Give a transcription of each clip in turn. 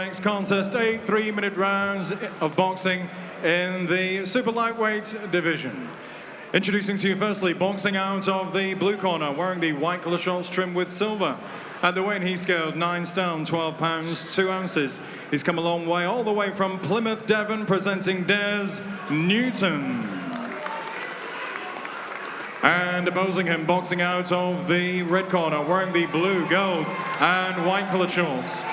next contest, 8 3-minute rounds of boxing in the super lightweight division. Introducing to you firstly, boxing out of the blue corner, wearing the white colour shorts trimmed with silver. At the weight, he's scaled 9 stone, 12 pounds, 2 ounces. He's come a long way, all the way from Plymouth, Devon, presenting Des Newton. And opposing him, boxing out of the red corner, wearing the blue, gold, and white coloured shorts.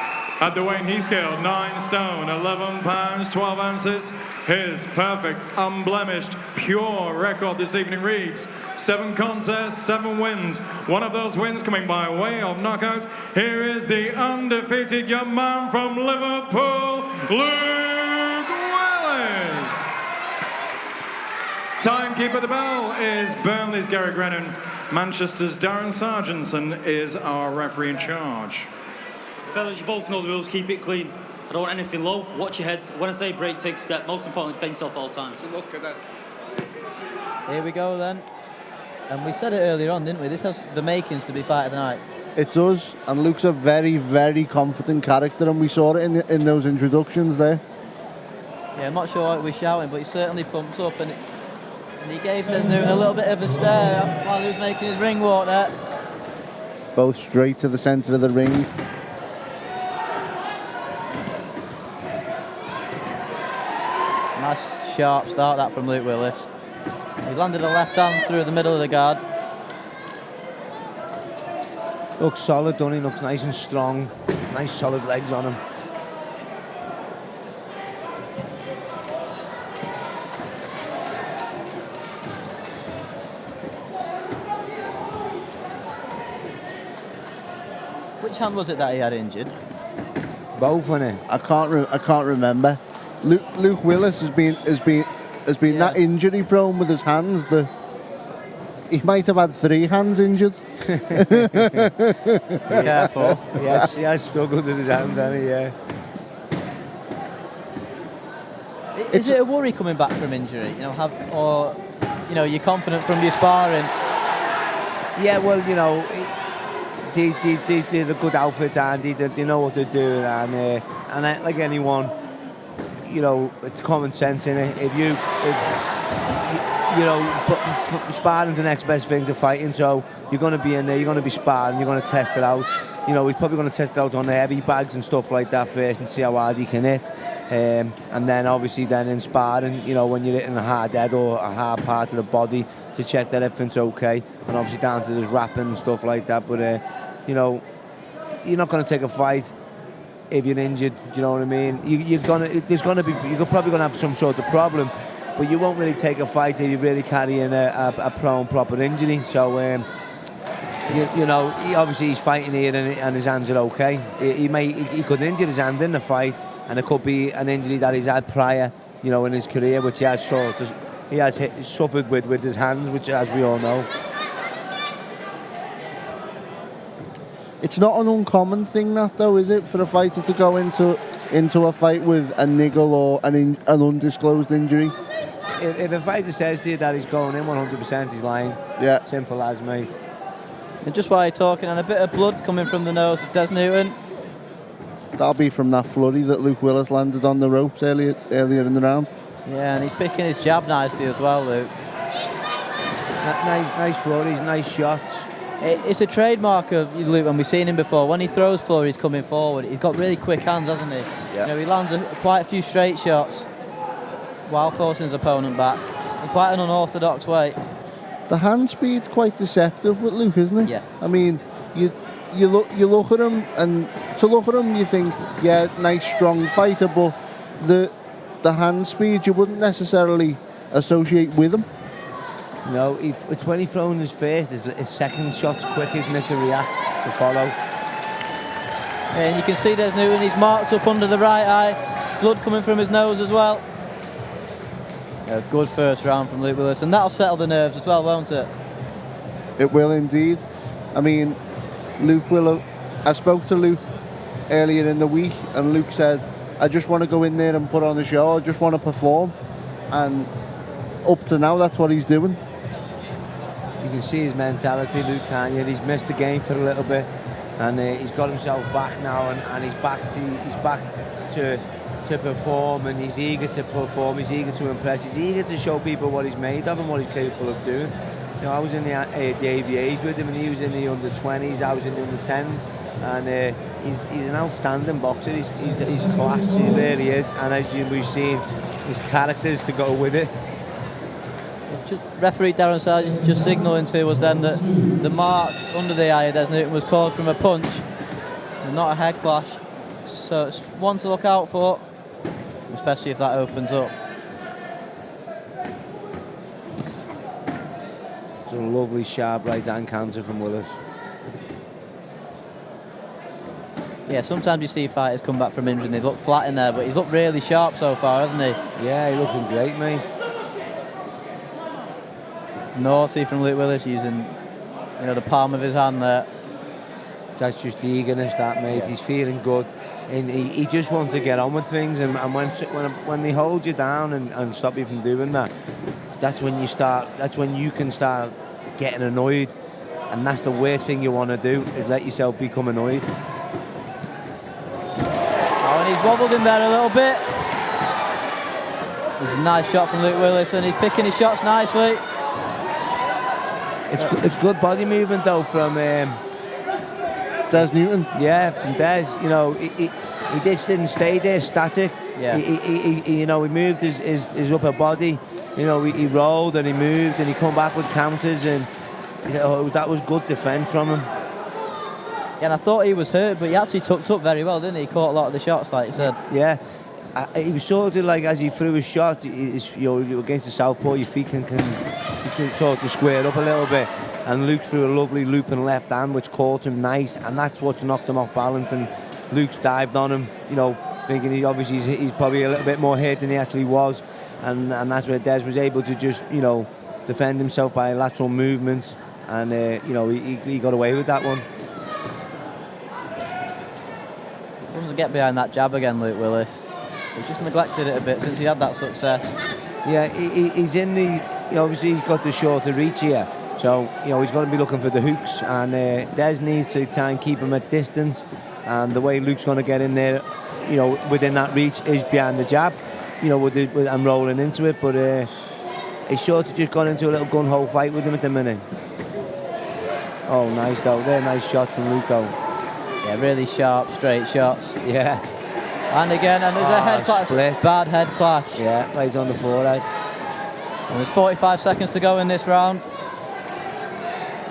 At the weight, he scaled 9 stone, 11 pounds, 12 ounces. His perfect, unblemished, pure record this evening reads 7 contests, 7 wins. One of those wins coming by way of knockout. Here is the undefeated young man from Liverpool, Willis. Timekeeper at the bell is Burnley's Gary Grennan. Manchester's Darren Sargentson is our referee in charge. Fellas, you both know the rules. Keep it clean. I don't want anything low. Watch your heads. When I say break, take a step. Most importantly, defend yourself all the time. Look at that. Here we go then. And we said it earlier on, didn't we? This has the makings to be fight of the night. It does, and Luke's a very, very confident character, and we saw it in those introductions there. Yeah, I'm not sure what we're shouting, but he certainly pumped up, and he gave Des Newton a little bit of a stare while he was making his ring walk there. Both straight to the centre of the ring. Nice sharp start that from Luke Willis. He landed a left hand through the middle of the guard. Looks solid, doesn't he? Looks nice and strong. Nice solid legs on him. Which hand was it that he had injured? Both, innit? I can't remember. Luke Willis has been that injury prone with his hands that he might have had 3 hands injured. Careful. Yes, he has struggled with his hands, hasn't he? Yeah. Is it a worry coming back from injury? You're confident from your sparring? Yeah, well, they did a good outfit and they know what they're doing, and like anyone, it's common sense in it. If sparring's the next best thing to fighting, so you're going to be in there, you're going to be sparring, you're going to test it out. We're probably going to test it out on the heavy bags and stuff like that first and see how hard you can hit. And then obviously in sparring, when you're hitting a hard head or a hard part of the body to check that everything's okay. And obviously down to this wrapping and stuff like that. But, you're not going to take a fight if you're injured, do you know what I mean? You're probably going to have some sort of problem, but you won't really take a fight if you're really carrying a prone proper injury. So, obviously he's fighting here and his hands are okay. He could injure his hand in the fight, and it could be an injury that he's had prior, in his career, which he has suffered with his hands, which, as we all know. It's not an uncommon thing, that though, is it, for a fighter to go into a fight with a niggle or an undisclosed injury? If a fighter says to you that he's going in 100%, he's lying. Yeah. Simple as, mate. And just while you're talking, and a bit of blood coming from the nose of Des Newton. That'll be from that flurry that Luke Willis landed on the ropes earlier in the round. Yeah, and he's picking his jab nicely as well, Luke. Nice flurries, nice shots. It's a trademark of Luke, and we've seen him before. When he throws flurries coming forward, he's got really quick hands, hasn't he? Yeah. He lands quite a few straight shots while forcing his opponent back in quite an unorthodox way. The hand speed's quite deceptive with Luke, isn't it? Yeah. I mean, you look at him, and to look at him, you think, yeah, nice, strong fighter, but the hand speed you wouldn't necessarily associate with him. No, it's when he throws his first, his second shot's quick, isn't it, to react, to follow. And you can see Des Newton, he's marked up under the right eye, blood coming from his nose as well. A good first round from Luke Willis, and that'll settle the nerves as well, won't it? It will indeed. I mean, I spoke to Luke earlier in the week, and Luke said, I just want to go in there and put on a show, I just want to perform. And up to now, that's what he's doing. You can see his mentality, Luke, can't you? He's missed the game for a little bit. and he's got himself back now, and he's back to perform, and he's eager to perform, he's eager to impress, he's eager to show people what he's made of and what he's capable of doing. You know, I was in the ABAs with him, and he was in the under-20s, I was in the under-10s, and he's an outstanding boxer. He's class, he really is, and as we've seen, his characters to go with it. Just referee Darren Sargent just signalling to us then that the mark under the eye of Des Newton was caused from a punch and not a head clash. So it's one to look out for, especially if that opens up. It's a lovely sharp right hand counter from Willis. Yeah, sometimes you see fighters come back from injury and they look flat in there, but he's looked really sharp so far, hasn't he? Yeah, he's looking great, mate. Naughty from Luke Willis, using, you know, the palm of his hand there. That's just the eagerness, that, mate. Yeah. He's feeling good, and he just wants to get on with things. And when they hold you down and stop you from doing that, that's when you start. That's when you can start getting annoyed, and that's the worst thing you want to do, is let yourself become annoyed. Oh, and he's wobbled in there a little bit. It's a nice shot from Luke Willis, and he's picking his shots nicely. It's good body movement though from Des Newton. Yeah, from Des. You know, he just didn't stay there static. Yeah. He you know, he moved his upper body. You know, he rolled and he moved and he come back with counters, and you know, that was good defence from him. Yeah, and I thought he was hurt, but he actually tucked up very well, didn't he? He caught a lot of the shots, like you said. Yeah. He was sort of like, as he threw his shot, you know, against the southpaw, your feet can sort of square up a little bit. And Luke threw a lovely looping left hand, which caught him nice, and that's what's knocked him off balance. And Luke's dived on him, you know, thinking he's probably a little bit more hurt than he actually was. And that's where Des was able to just, you know, defend himself by lateral movements. And, you know, he got away with that one. Doesn't get behind that jab again, Luke Willis. He's just neglected it a bit since he had that success. Yeah, he's in the... Obviously, he's got the shorter reach here. So, you know, he's going to be looking for the hooks. And Des needs to try and keep him at distance. And the way Luke's going to get in there, you know, within that reach is behind the jab. You know, and rolling into it. But he's sort of just gone into a little gun-ho fight with him at the minute. Oh, nice, though. They're nice shots from Luke, though. Yeah, really sharp, straight shots. Yeah. And again, and there's a head clash. Split. Bad head clash. Yeah, right on the forehead. And there's 45 seconds to go in this round.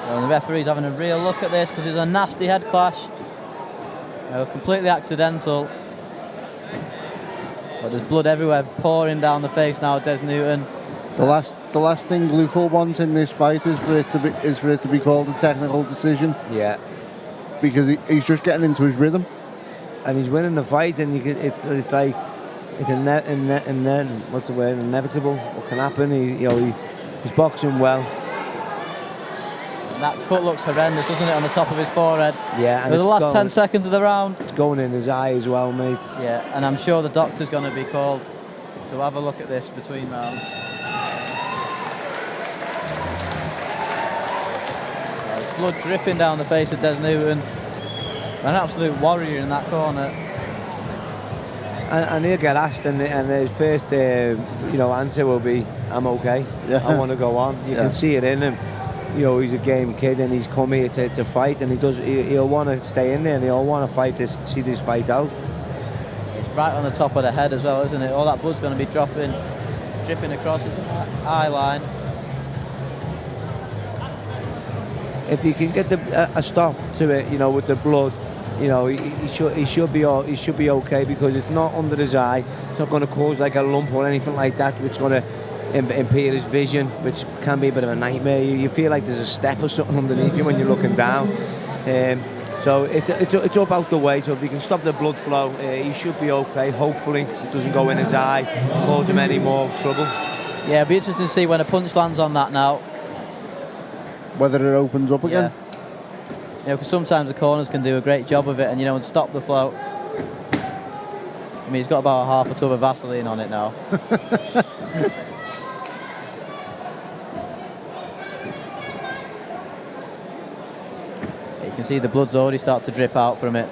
And the referee's having a real look at this because it's a nasty head clash. You know, completely accidental. But there's blood everywhere pouring down the face now of Des Newton. The last thing Luke will want in this fight is for it to be called a technical decision. Yeah. Because he's just getting into his rhythm. And he's winning the fight, and it's like what's the word? Inevitable. What can happen? He's boxing well. And that cut looks horrendous, doesn't it, on the top of his forehead? Yeah. And for the last 10 seconds of the round. It's going in his eye as well, mate. Yeah, and I'm sure the doctor's going to be called. So have a look at this between rounds. Yeah, blood dripping down the face of Des Newton. An absolute warrior in that corner. And he'll get asked, and his first answer will be, "I'm okay. Yeah. I want to go on." You can see it in him. You know, he's a game kid, and he's come here to fight, and he'll want to stay in there, and he'll want to see this fight out. It's right on the top of the head as well, isn't it? All that blood's going to be dripping across his eye line. If you can get a stop to it, you know, with the blood, you know, he should be okay, because it's not under his eye. It's not going to cause like a lump or anything like that, which is going to impair his vision, which can be a bit of a nightmare. You feel like there's a step or something underneath you when you're looking down. So it's up out the way. So if he can stop the blood flow, he should be okay. Hopefully, it doesn't go in his eye, cause him any more trouble. Yeah, it'll be interesting to see when a punch lands on that now. Whether it opens up again. Yeah. You know, because sometimes the corners can do a great job of it, and and stop the flow. I mean, he's got about half a tub of Vaseline on it now. You can can see the blood's already start to drip out from it.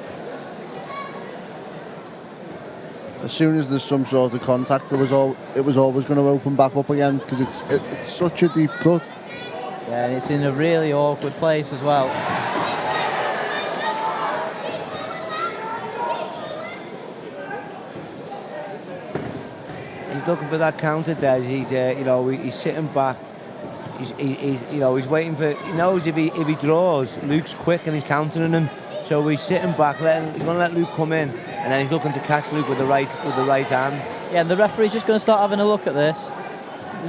As soon as there's some sort of contact, it was always going to open back up again because it's such a deep cut. Yeah, and it's in a really awkward place as well. He's looking for that counter, Des. He's he's sitting back. He's waiting for. He knows if he draws, Luke's quick and he's countering him. So he's sitting back, he's going to let Luke come in, and then he's looking to catch Luke with the right hand. Yeah, and the referee's just going to start having a look at this.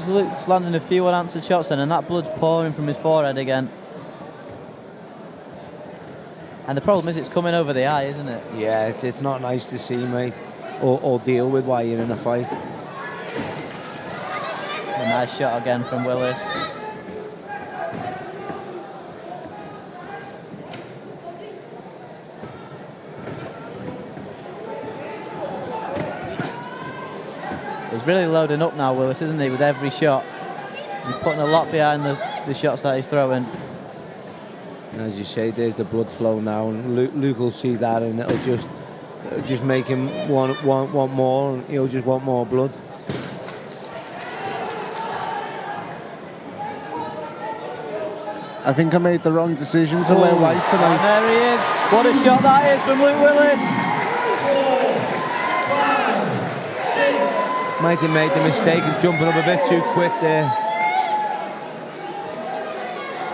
Luke's landing a few unanswered shots then, and that blood's pouring from his forehead again. And the problem is it's coming over the eye, isn't it? Yeah, it's not nice to see, mate, or deal with while you're in a fight. A nice shot again from Willis. He's really loading up now, Willis, isn't he, with every shot. He's putting a lot behind the shots that he's throwing. And as you say, there's the blood flow now, and Luke will see that, and it'll just make him want more, and he'll just want more blood. I think I made the wrong decision to wear white tonight. And there he is. What a shot that is from Luke Willis. Might have made the mistake of jumping up a bit too quick there.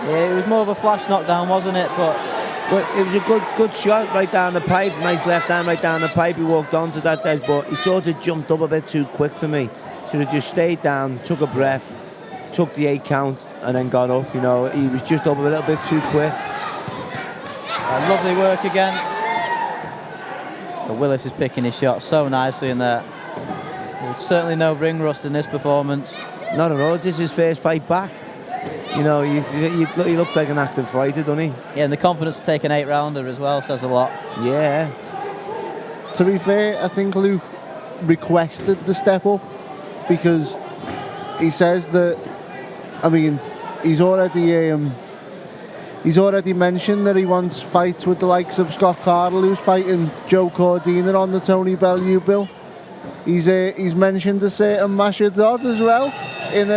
Yeah, it was more of a flash knockdown, wasn't it? But it was a good shot right down the pipe. Nice left hand right down the pipe. He walked onto that, Des, but he sort of jumped up a bit too quick for me. Should have just stayed down, took a breath, took the 8 count, and then got up. You know, he was just up a little bit too quick. Lovely work again. But Willis is picking his shot so nicely in there. There's certainly no ring rust in this performance. Not at all. This is his first fight back. You know, he looked like an active fighter, doesn't he? Yeah, and the confidence to take an 8-rounder as well says a lot. Yeah. To be fair, I think Luke requested the step up because he says that. I mean, he's already mentioned that he wants fights with the likes of Scott Cardle, who's fighting Joe Cordina on the Tony Bellew bill. He's mentioned a certain Masha Dodd as well in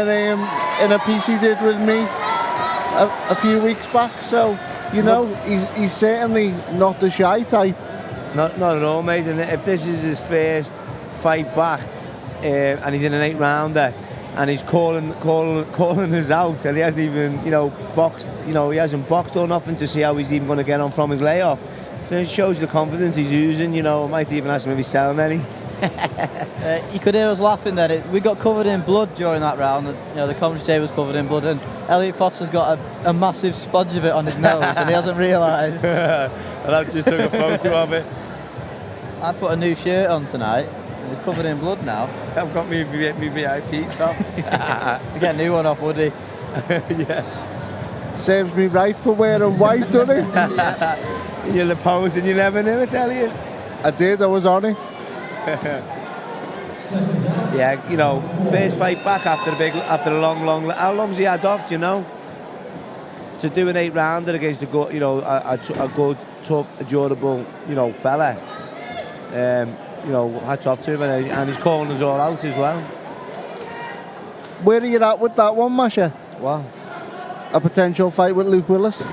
a piece he did with me a few weeks back. So he's certainly not the shy type. Not at all, mate. And if this is his first fight back, and he's in an 8-rounder, and he's calling us out, and he hasn't even boxed. He hasn't boxed or nothing to see how he's even going to get on from his layoff. So it shows the confidence he's using. I might even ask him if he's selling any. You could hear us laughing then. We got covered in blood during that round. The commentary table was covered in blood, and Elliot Foster's got a massive sponge of it on his nose, and he hasn't realised. And I've just took a photo of it. I put a new shirt on tonight. It's covered in blood now. I've got me VIP top. You get a new one off, Woody. Yeah. Serves me right for wearing white, doesn't it? You're the poet and you never knew it, Elliot. I did. I was on it. Yeah, first fight back after a long. How long's he had off? Do you know? To do an 8-rounder against a good, a good, tough, durable, fella. Hats off to him, and he's calling us all out as well. Where are you at with that one, Masha? What? A potential fight with Luke Willis?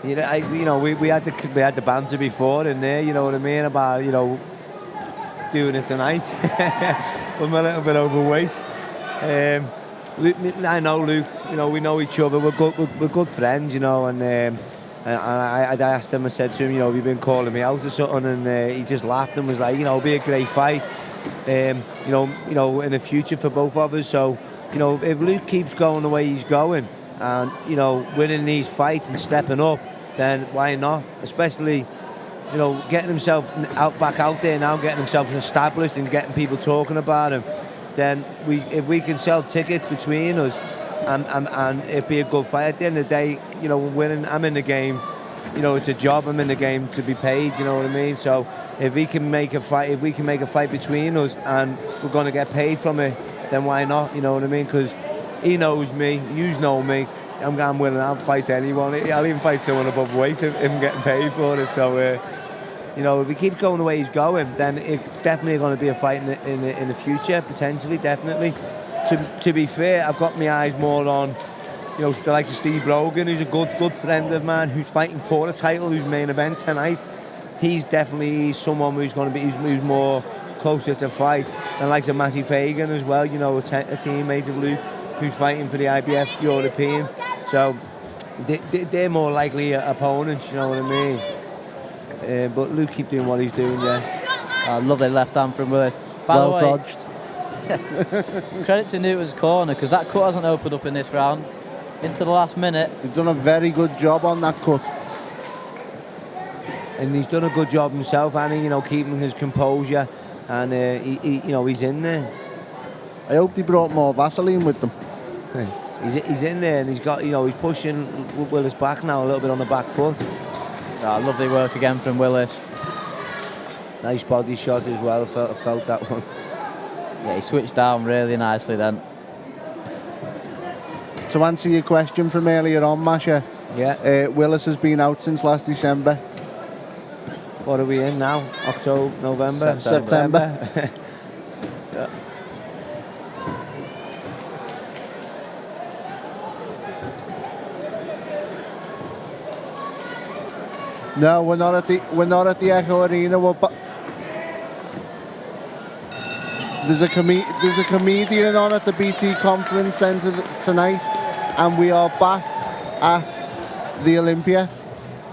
We had the banter before in there. You know what I mean about doing it tonight. I'm a little bit overweight. I know Luke. We know each other. We're good friends. And I asked him. I said to him, have you been calling me out or something? And he just laughed and was like, it'll be a great fight. In the future for both of us. So, if Luke keeps going the way he's going, and winning these fights and stepping up, then why not? Especially, getting himself back out there now, getting himself established and getting people talking about him. Then if we can sell tickets between us, and it'd be a good fight. At the end of the day, winning. I'm in the game. It's a job. I'm in the game to be paid. You know what I mean? So if we can make a fight between us, and we're going to get paid from it, then why not? You know what I mean? Because he knows me, you know me, I'm willing. I'll fight anyone. I'll even fight someone above weight if I'm getting paid for it. So, you know, if he keeps going the way he's going, then it's definitely going to be a fight in the future, potentially, definitely. To be fair, I've got my eyes more on, you know, the likes of Steve Brogan, who's a good friend of mine, who's fighting for a title, who's main event tonight. He's definitely someone who's going to be who's more closer to fight. And likes of Matty Fagan as well, you know, a teammate of Luke, who's fighting for the IBF European. So they're more likely opponents, you know what I mean? But Luke keep doing what he's doing, yeah. Lovely left hand from Willis. Well dodged. Credit to Newton's corner, because that cut hasn't opened up in this round. Into the last minute. He's done a very good job on that cut. And he's done a good job himself, and you know, keeping his composure, and you know, he's in there. I hope they brought more Vaseline with them. He's in there, and he's got, you know, he's pushing Willis back now a little bit on the back foot. Lovely work again from Willis. Nice body shot as well. Felt that one. Yeah, he switched down really nicely then. To answer your question from earlier on, Masha, yeah, Willis has been out since last December. What are we in now? October, November, September. So. No, we're not at the Echo Arena. There's a comedian on at the BT Conference Centre tonight, and we are back at the Olympia.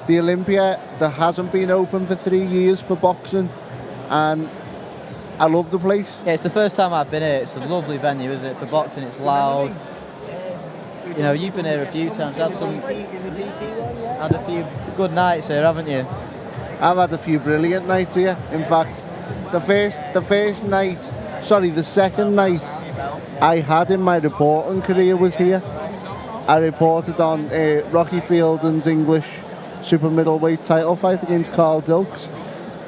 The Olympia that hasn't been open for 3 years for boxing, and I love the place. Yeah, it's the first time I've been here. It's a lovely venue, isn't it? For boxing, it's loud. You know, you've been here a few times. Had a few good nights here, haven't you? I've had a few brilliant nights here. In fact, the second night I had in my reporting career was here. I reported on Rocky Fielden's English super middleweight title fight against Carl Dilks,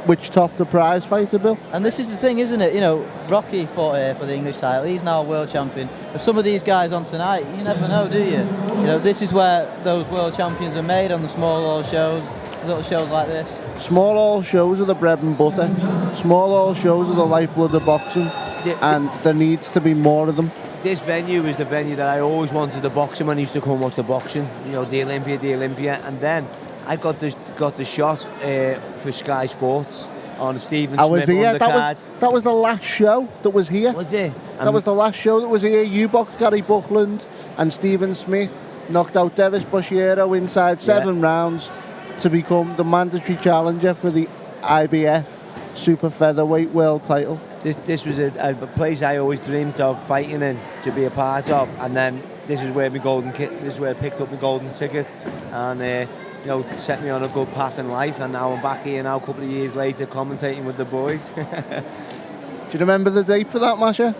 which topped the prize fighter bill. And this is the thing, isn't it? You know, Rocky fought here for the English title. He's now a world champion. If some of these guys on tonight, you never know, do you? You know, this is where those world champions are made, on the small hall shows, little shows like this. Small hall shows are the bread and butter. Small hall shows are the lifeblood of boxing, and there needs to be more of them. This venue is the venue that I always wanted to box in when I used to come watch the boxing. You know, the Olympia, and then I got the shot for Sky Sports on Stephen Smith undercard. That was the last show that was here. Was it? That was the last show that was here. You boxed Gary Buckland, and Stephen Smith knocked out Devis Boshiero inside 7 rounds to become the mandatory challenger for the IBF Super Featherweight World title. This was a place I always dreamed of fighting in, to be a part of, and then this is where I picked up my golden ticket, and you know, set me on a good path in life, and now I'm back here now a couple of years later commentating with the boys. Do you remember the date for that, Masha?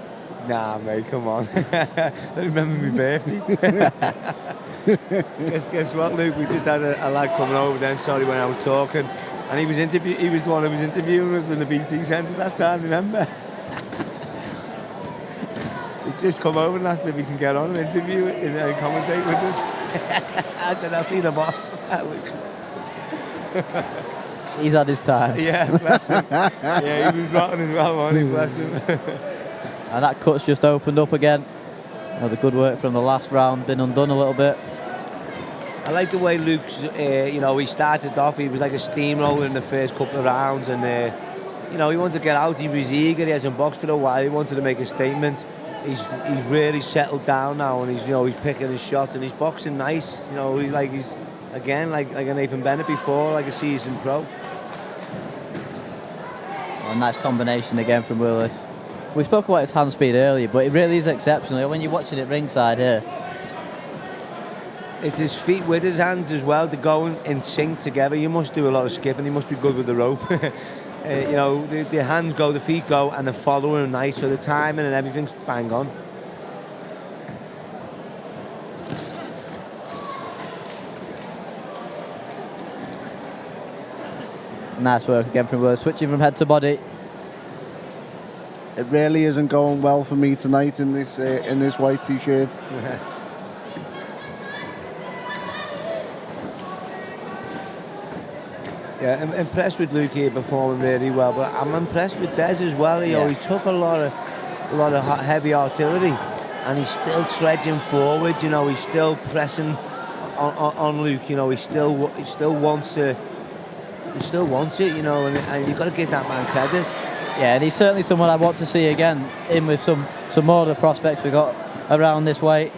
Nah, mate, come on. I don't remember my birthday. Guess what, Luke? We just had a lad coming over then, when I was talking, and he was the one who was interviewing us in the BT Centre that time, remember? He's just come over and asked if he can get on and interview and commentate with us. I said, I'll see the boss. He's had his time. Yeah, bless him. Yeah, he was rotten as well, wasn't he? Bless him. And that cut's just opened up again. You know, the good work from the last round been undone a little bit. I like the way Luke's, you know, he started off, he was like a steamroller in the first couple of rounds, and, you know, he wanted to get out, he was eager, he hasn't boxed for a while, he wanted to make a statement. He's really settled down now, and he's picking his shot, and he's boxing nice. You know, he's again like a Nathan Bennett before, like a seasoned pro. A nice combination again from Willis. We spoke about his hand speed earlier, but it really is exceptional. When you're watching it ringside here, It's his feet with his hands as well. They're going in sync together. You must do a lot of skipping. He must be good with the rope. You know, the hands go, the feet go, and they're following nice. So the timing and everything's bang on. Nice work again from Willis, switching from head to body. It really isn't going well for me tonight in this white t-shirt. Yeah, I'm impressed with Luke here performing really well, but I'm impressed with Des as well. You know, he took a lot of heavy artillery, and he's still trudging forward. You know, he's still pressing on Luke. You know, he still wants it. You know, and you've got to give that man credit. Yeah, and he's certainly someone I want to see again in with some more of the prospects we got around this weight.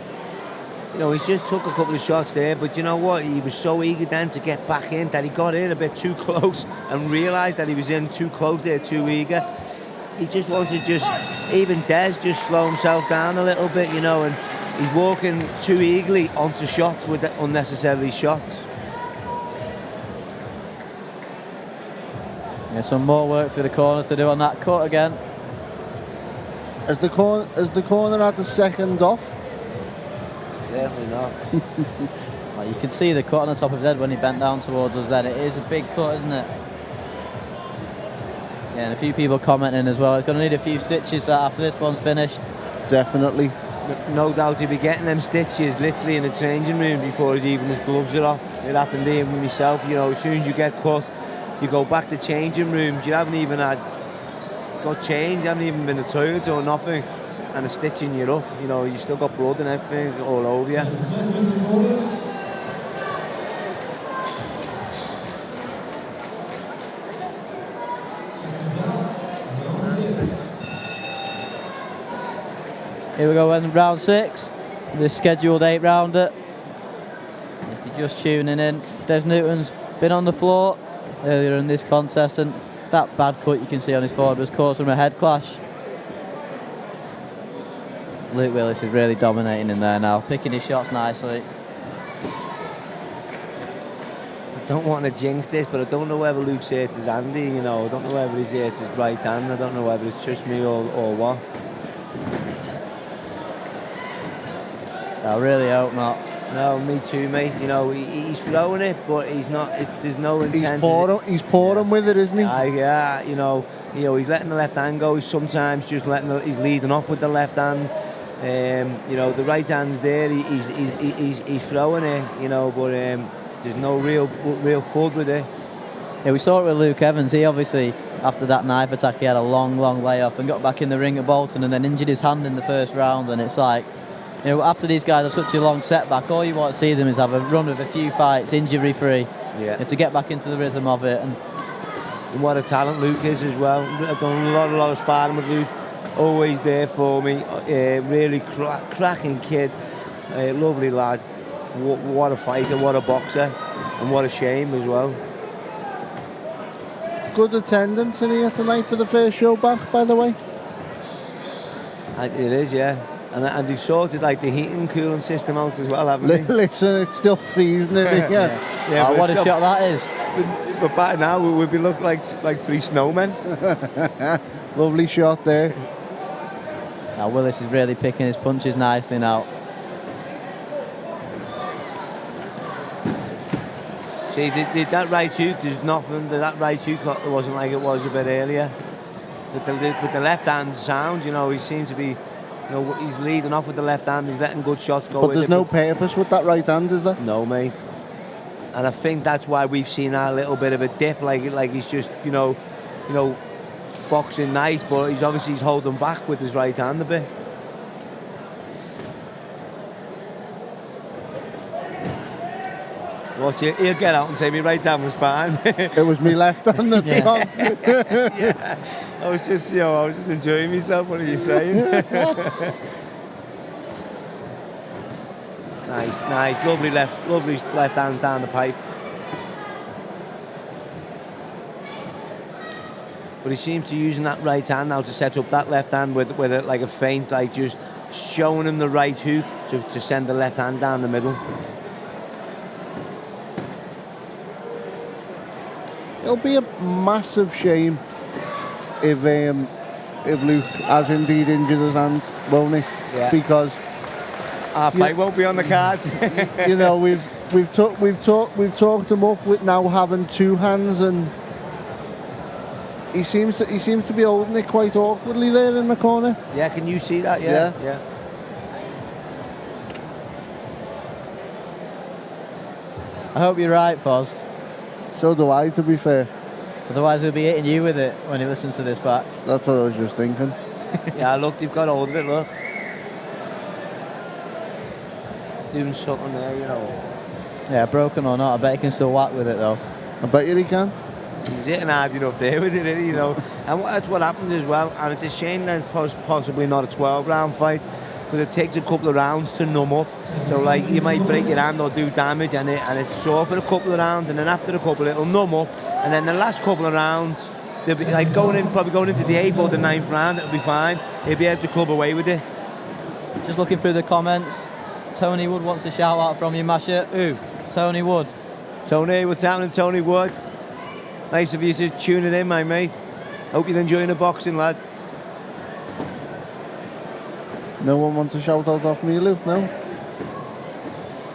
You know, he just took a couple of shots there, but you know what? He was so eager then to get back in that he got in a bit too close and realised that he was in too close there, too eager. He just wants to even Des just slow himself down a little bit, you know, and he's walking too eagerly onto shots with unnecessary shots. Yeah, some more work for the corner to do on that cut again. Has the corner had the second off? Definitely not. Well, you can see the cut on the top of his head when he bent down towards us then. It is a big cut, isn't it? Yeah, and a few people commenting as well. It's going to need a few stitches after this one's finished. Definitely. No doubt he'll be getting them stitches literally in the changing room before even his gloves are off. It happened here with myself, you know, as soon as you get cut, you go back to changing rooms, you haven't even got changed, you haven't even been to the toilet or nothing, and they're stitching you up, you know, you still got blood and everything all over you. Here we go in round 6, this scheduled 8-rounder. If you're just tuning in, Des Newton's been on the floor earlier in this contest, and that bad cut you can see on his forehead was caused from a head clash. Luke Willis is really dominating in there now, picking his shots nicely. I don't want to jinx this, but I don't know whether Luke's hurt his handy, you know, I don't know whether he's hurt his right hand, I don't know whether it's just me or what. I really hope not. No, me too, mate. You know, he's throwing it, but he's not. There's no intent. He's pouring with it, isn't he? Yeah, you know, he's letting the left hand go. He's sometimes just he's leading off with the left hand. You know, the right hand's there. He's throwing it. You know, but there's no real FUD with it. Yeah, we saw it with Luke Evans. He obviously, after that knife attack, he had a long layoff and got back in the ring at Bolton, and then injured his hand in the first round. And it's like, you know, after these guys have such a long setback, all you want to see them is have a run of a few fights, injury-free, to get back into the rhythm of it. And what a talent Luke is as well. I've done a lot of sparring with Luke. Always there for me. Really cracking kid. Lovely lad. What a fighter, what a boxer, and what a shame as well. Good attendance in here tonight for the first show back, by the way. It is, yeah. And they've sorted like the heating and cooling system out as well, haven't they? Listen, it's still freezing in here. Yeah, what a shot that is. But by now we'd be looking like 3 snowmen. Lovely shot there. Now Willis is really picking his punches nicely now. See, that right hook, there's nothing, that right hook wasn't like it was a bit earlier. But the left hand sound, you know, he seems to be, you know, he's leading off with the left hand, he's letting good shots go. But there's no purpose with that right hand, is there? No, mate. And I think that's why we've seen that little bit of a dip, like he's just, you know, boxing nice, but he's holding back with his right hand a bit. Watch it, he'll get out and say my right hand was fine. It was me left hand that's on. Yeah. I was just enjoying myself. What are you saying? Nice, lovely left hand down the pipe. But he seems to be using that right hand now to set up that left hand with like a feint, like just showing him the right hook to send the left hand down the middle. It'll be a massive shame if Luke has indeed injured his hand, won't he? Yeah. Because our fight won't be on the cards. You know, we've talked him up with now having 2 hands, and he seems to be holding it quite awkwardly there in the corner. Yeah, can you see that? Yeah. I hope you're right, Foz. So do I, to be fair. Otherwise, he'll be hitting you with it when he listens to this back. That's what I was just thinking. Yeah, look, they've got hold of it, look. Doing something there, you know. Yeah, broken or not, I bet he can still whack with it though. I bet you he can. He's hitting hard enough there with it, isn't he, you know. And that's what happens as well. And it's a shame that it's possibly not a 12-round fight, because it takes a couple of rounds to numb up. So, like, you might break your hand or do damage, and it's sore for a couple of rounds, and then after a couple, it'll numb up. And then the last couple of rounds, they'll be like probably going into the 8th or the 9th round, it'll be fine. He'll be able to club away with it. Just looking through the comments, Tony Wood wants a shout out from you, Masha. Who? Tony Wood. Tony, what's happening, Tony Wood? Nice of you to tune in, my mate. Hope you're enjoying the boxing, lad. No one wants a shout out off me, Luke, no?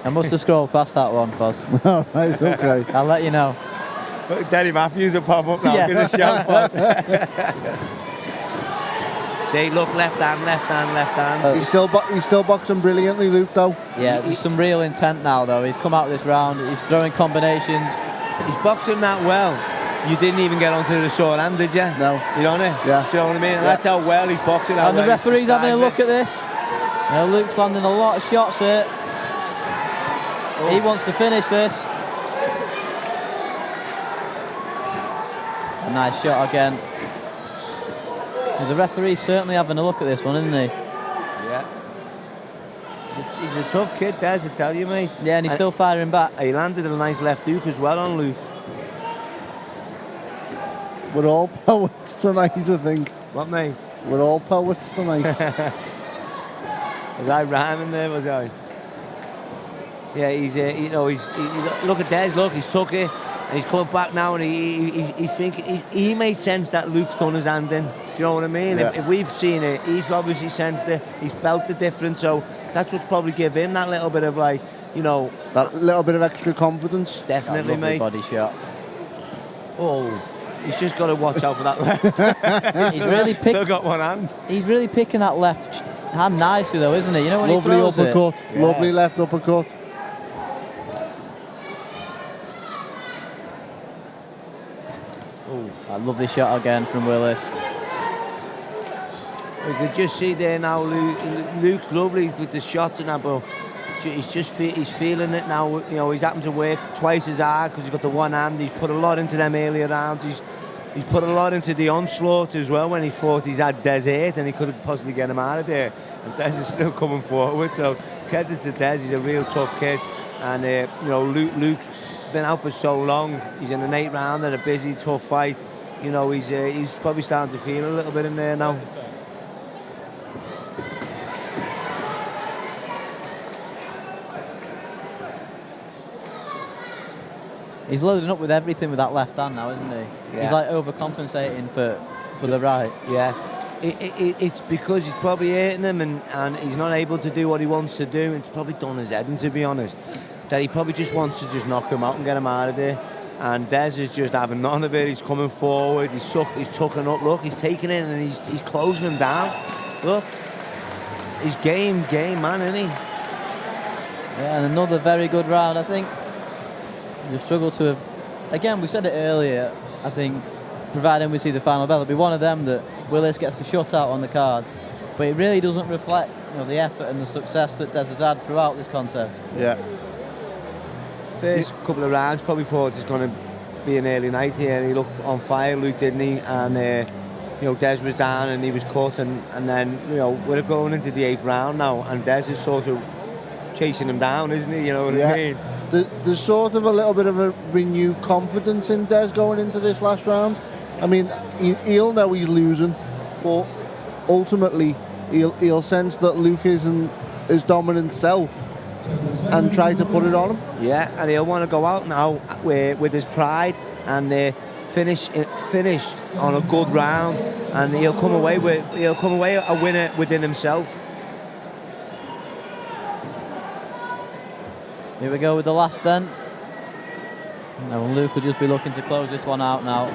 I must have scrolled past that one, Foz. All right, okay. I'll let you know. But Danny Matthews will pop up now, Yeah. give us a shout out. See, look, left hand, left hand, left hand. He's still boxing brilliantly, Luke, though. Yeah, there's some real intent now, though. He's come out this round, he's throwing combinations. He's boxing that well. You didn't even get onto the short hand, did you? No. You on it? Yeah. Do you know what I mean? And that's how well he's boxing. And the referee's having a look at this. Now, Luke's landing a lot of shots here. He wants to finish this. A nice shot again. Well, the referee's certainly having a look at this one, isn't he? Yeah. He's a tough kid, Des, I tell you, mate. Yeah, and he's still firing back. He landed a nice left hook as well on Luke. We're all poets tonight, I think. What, mate? We're all poets tonight. Was I rhyming there, was I? Yeah, he's look at Des, look, he's took it, and he's coming back now, and he made sense that Luke's done his hand in. Do you know what I mean? Yeah. If we've seen it, he's obviously sensed it, he's felt the difference, so that's what's probably give him that little bit of, like, you know... That little bit of extra confidence. Definitely, mate. Body shot. Oh, he's just got to watch out for that left. He's really Still got one hand. He's really picking that left hand nicely, though, isn't he? You know when Lovely he throws uppercut. it. Lovely left uppercut. Oh, a lovely shot again from Willis. We could just see there now, Luke's lovely with the shots and that, but he's feeling it now. You know, he's having to work twice as hard because he's got the one hand. He's put a lot into them earlier rounds. He's put a lot into the onslaught as well when he thought he's had Des hit and he couldn't possibly get him out of there. And Des is still coming forward, so credit to Des. He's a real tough kid. And, you know, Luke's been out for so long. He's in an 8th round and a busy, tough fight. You know, he's probably starting to feel a little bit in there now. He's loading up with everything with that left hand now, isn't he? Yeah. He's like overcompensating for the right. Yeah. It's because he's probably hurting him and he's not able to do what he wants to do. It's probably done his head in, to be honest. That he probably just wants to just knock him out and get him out of there. And Des is just having none of it. He's coming forward. He's tucking up. Look, he's taking it and he's closing him down. Look. He's game man, isn't he? Yeah, and another very good round, I think. You struggle to have... Again, we said it earlier, I think, providing we see the final bell, it'll be one of them that Willis gets a shutout on the cards. But it really doesn't reflect, you know, the effort and the success that Des has had throughout this contest. Yeah. First couple of rounds, probably thought it was going to be an early night here. And he looked on fire, Luke, didn't he? And, you know, Des was down and he was cut. And then, you know, we're going into the 8th round now. And Des is sort of chasing him down, isn't he? You know what I mean? There's sort of a little bit of a renewed confidence in Des going into this last round. I mean, he'll know he's losing, but ultimately he'll sense that Luke isn't his dominant self and try to put it on him. Yeah, and he'll want to go out now with his pride and finish on a good round, and he'll come away a winner within himself. Here we go with the last then. Now Luke will just be looking to close this one out now.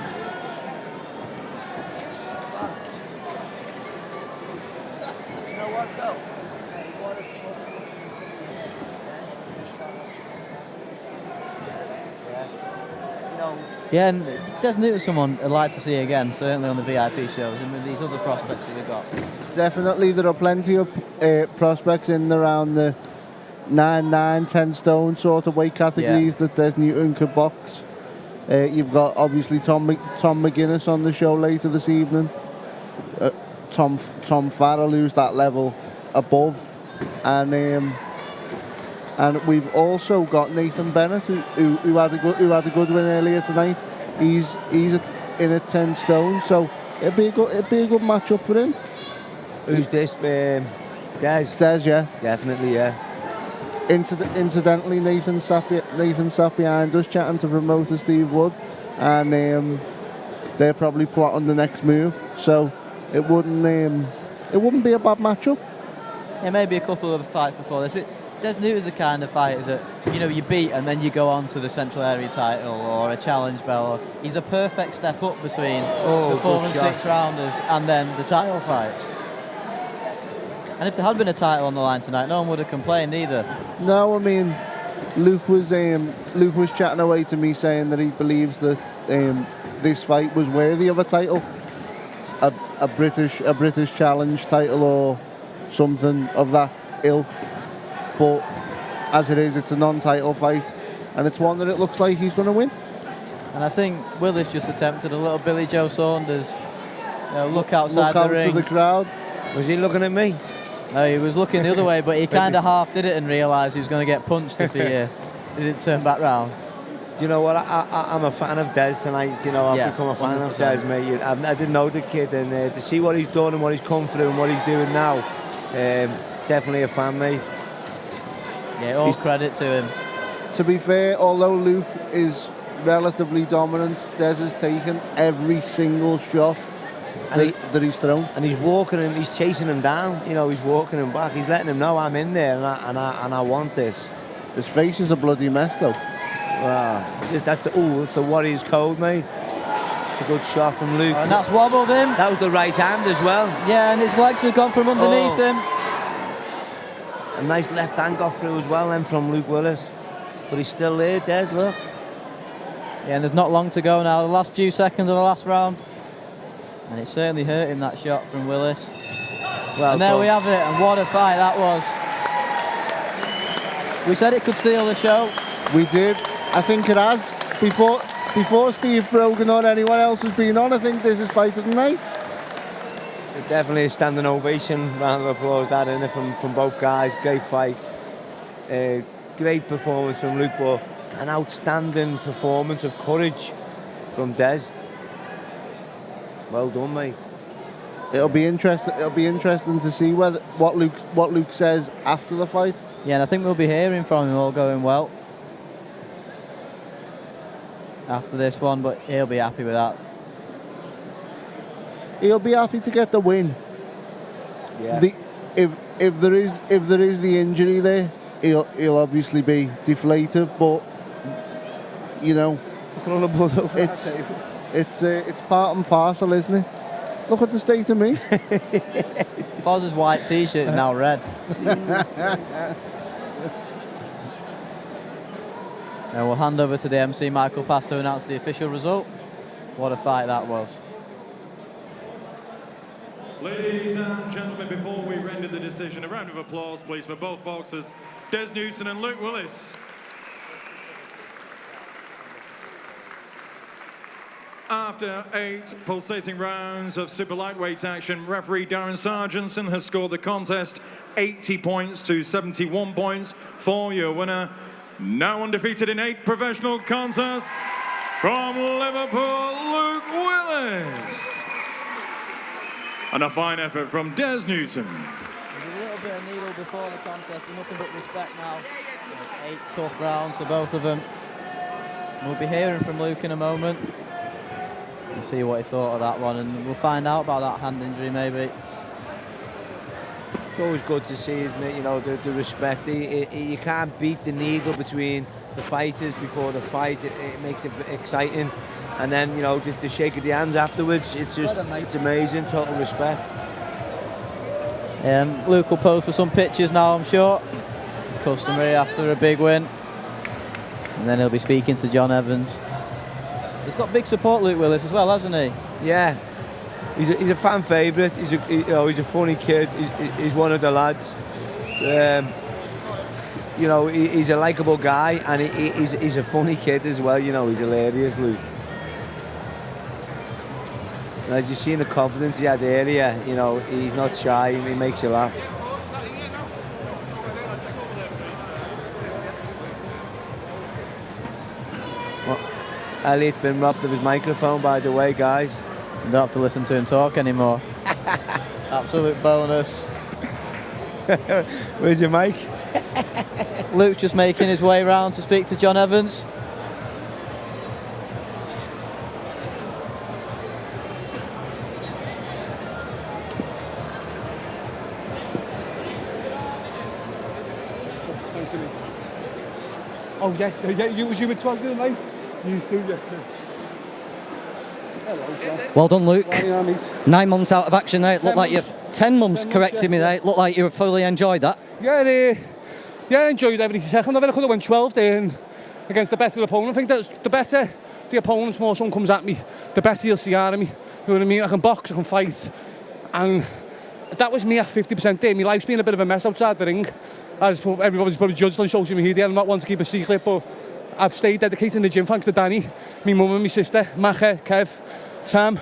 Yeah, and Des Newton's someone I'd like to see again, certainly on the VIP shows, and with these other prospects that we've got. Definitely, there are plenty of prospects in and around the 9, 10 stone sort of weight categories that Des Newton could box. You've got obviously Tom McGuinness on the show later this evening. Tom Farrell, who's that level above, and we've also got Nathan Bennett, who had a good win earlier tonight. He's in at 10 stone, so it'd be a good matchup for him. Who's this? Des? Des, yeah. Definitely, yeah. Incidentally, Nathan sat behind us chatting to promoter Steve Wood, and they're probably plotting the next move. So it wouldn't be a bad matchup. Yeah, maybe a couple of fights before this. Des Newton's the kind of fighter that you beat and then you go on to the Central Area title or a challenge belt. He's a perfect step up between the 4 and 6 rounders and then the title fights. And if there had been a title on the line tonight, no one would have complained either. No, I mean, Luke was chatting away to me saying that he believes that this fight was worthy of a title, a British challenge title or something of that ilk. But as it is, it's a non-title fight, and it's one that it looks like he's going to win. And I think Willis just attempted a little Billy Joe Saunders. Look outside the ring. Look out to the crowd. Was he looking at me? No, he was looking the other way, but he kind of half did it and realised he was going to get punched if he didn't turn back round. Do you know what? I'm a fan of Des tonight. I've become a fan 100%. Of Des, mate. I didn't know the kid, and to see what he's done and what he's come through and what he's doing now, definitely a fan, mate. Yeah, all credit to him. To be fair, although Luke is relatively dominant, Des has taken every single shot that he's thrown. And he's walking him, he's chasing him down. He's walking him back. He's letting him know I'm in there and I want this. His face is a bloody mess, though. It's a warrior's code, mate. It's a good shot from Luke. And that's wobbled him. That was the right hand as well. Yeah, and his legs have gone from underneath him. A nice left hand got through as well then from Luke Willis. But he's still there, Des, look. Yeah, and there's not long to go now. The last few seconds of the last round. And it certainly hurt him, that shot from Willis. And there we have it, and what a fight that was. We said it could steal the show. We did. I think it has. Before Steve Brogan or anyone else has been on, I think this is fight of the night. Definitely a standing ovation, round of applause that in it from both guys. Great fight, great performance from Luke, but an outstanding performance of courage from Des. Well done, mate. It'll be interesting to see what Luke says after the fight. Yeah, and I think we'll be hearing from him all going well after this one, but he'll be happy with that. He'll be happy to get the win. Yeah. If there is the injury there, he'll obviously be deflated. But it's part and parcel, isn't it? Look at the state of me. Foz's white T-shirt is now red. And we'll hand over to the MC Michael Pass to announce the official result. What a fight that was. Ladies and gentlemen, before we render the decision, a round of applause, please, for both boxers, Des Newton and Luke Willis. After 8 pulsating rounds of super lightweight action, referee Darren Sargentson has scored the contest 80 points to 71 points for your winner. Now undefeated in 8 professional contests, from Liverpool, Luke Willis. And a fine effort from Des Newton. There's a little bit of needle before the contest, but nothing but respect now. 8 tough rounds for both of them. We'll be hearing from Luke in a moment. We'll see what he thought of that one, and we'll find out about that hand injury maybe. It's always good to see, isn't it? The respect. You can't beat the needle between the fighters before the fight. It makes it exciting. And then, the shake of the hands afterwards, it's amazing, total respect. And Luke will pose for some pictures now, I'm sure. Customary after a big win. And then he'll be speaking to John Evans. He's got big support, Luke Willis, as well, hasn't he? Yeah, he's a fan favourite. He's a funny kid. He's one of the lads. He's a likeable guy, and he's a funny kid as well. He's hilarious, Luke. And as you see in the confidence he had earlier, he's not shy. He makes you laugh. Well, Elliot's been robbed of his microphone, by the way, guys. You don't have to listen to him talk anymore. Absolute bonus. Where's your mic? Luke's just making his way round to speak to John Evans. Oh yes, yeah, was you with Twosby tonight? You too, yeah. Hello, John. Well done, Luke. Well, yeah, 9 months out of action there. It looked like you've 10 months, correcting me there. It looked like you fully enjoyed that. Yeah, I enjoyed every second of it. I could have went 12 there against the better opponent. I think that the better the opponent's more someone comes at me, the better you'll see out of me. You know what I mean? I can box, I can fight. And that was me at 50% there. My life's been a bit of a mess outside the ring. As everybody's probably judged on social media, I'm not one to keep a secret, but I've stayed dedicated in the gym thanks to Danny, my mum and my sister, Macha, Kev, Tam,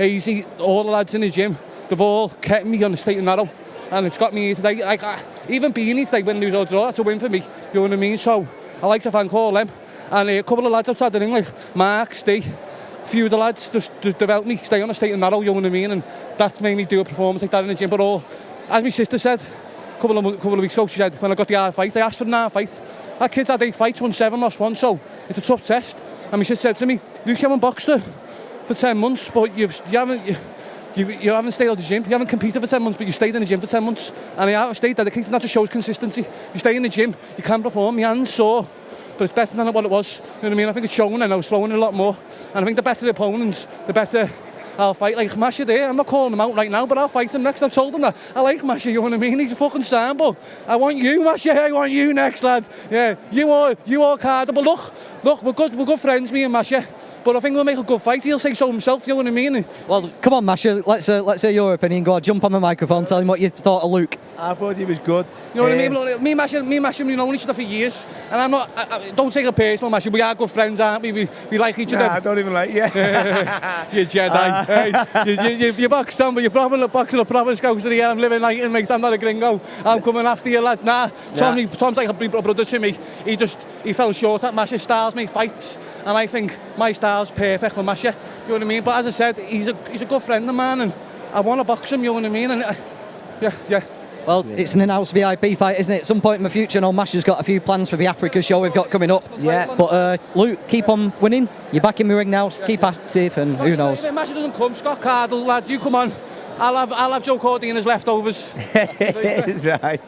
Easy, all the lads in the gym. They've all kept me on the straight and narrow, and it's got me here today. Even being here today, win, lose or draw, that's a win for me. You know what I mean? So I like to thank all them, and a couple of lads outside the ring like Mark, Steve. A few of the lads just developed me, stay on the straight and narrow. You know what I mean? And that's made me do a performance like that in the gym. But all, as my sister said, a couple of weeks ago, she said, when I got the hard fight, I asked for an hard fight. That kid's had 8 fights, won 7, lost 1, so it's a tough test. And my sister said to me, Luke, you haven't boxed her for 10 months, but you haven't stayed out of the gym. You haven't competed for 10 months, but you stayed in the gym for 10 months. And I stayed dedicated, and that just shows consistency. You stay in the gym, you can perform, my hands sore, but it's better than what it was. You know what I mean? I think it's showing, and I was throwing a lot more. And I think the better the opponents, the better I'll fight. Like Masha there, I'm not calling him out right now, but I'll fight him next. I've told him that. I like Masha, you know what I mean? He's a fucking star, but I want you, Masha. I want you next, lad. Yeah, you work harder. But look, we're good friends, me and Masha. But I think we'll make a good fight. He'll say so himself, you know what I mean? Well, come on, Masha. Let's hear your opinion. Go on, jump on the microphone, tell him what you thought of Luke. I thought he was good. You know what I mean? Look, me and Masha, we've known each other for years, and I'm not. Don't take it personal, Masha. We are good friends, aren't we? We like each other. I don't even like you. You Jedi. You box down, but you're probably boxing a proper scouts of the year. I'm living like it makes. I'm not a gringo. I'm coming after you, lads. Nah. Tom's like a brother to me. He fell short at Masha's styles, make fights, and I think my style's perfect for Masha. You know what I mean? But as I said, he's a good friend of mine, and I want to box him. You know what I mean? And yeah. Well, it's an announced VIP fight, isn't it? At some point in the future, I know Masha's got a few plans for the Africa show we've got coming up. Yeah. But Luke, keep on winning. You're back in the ring now. Keep active, and who knows? If Masha doesn't come, Scott Cardle, lad, you come on. I'll have Joe Cordina's leftovers. It's right.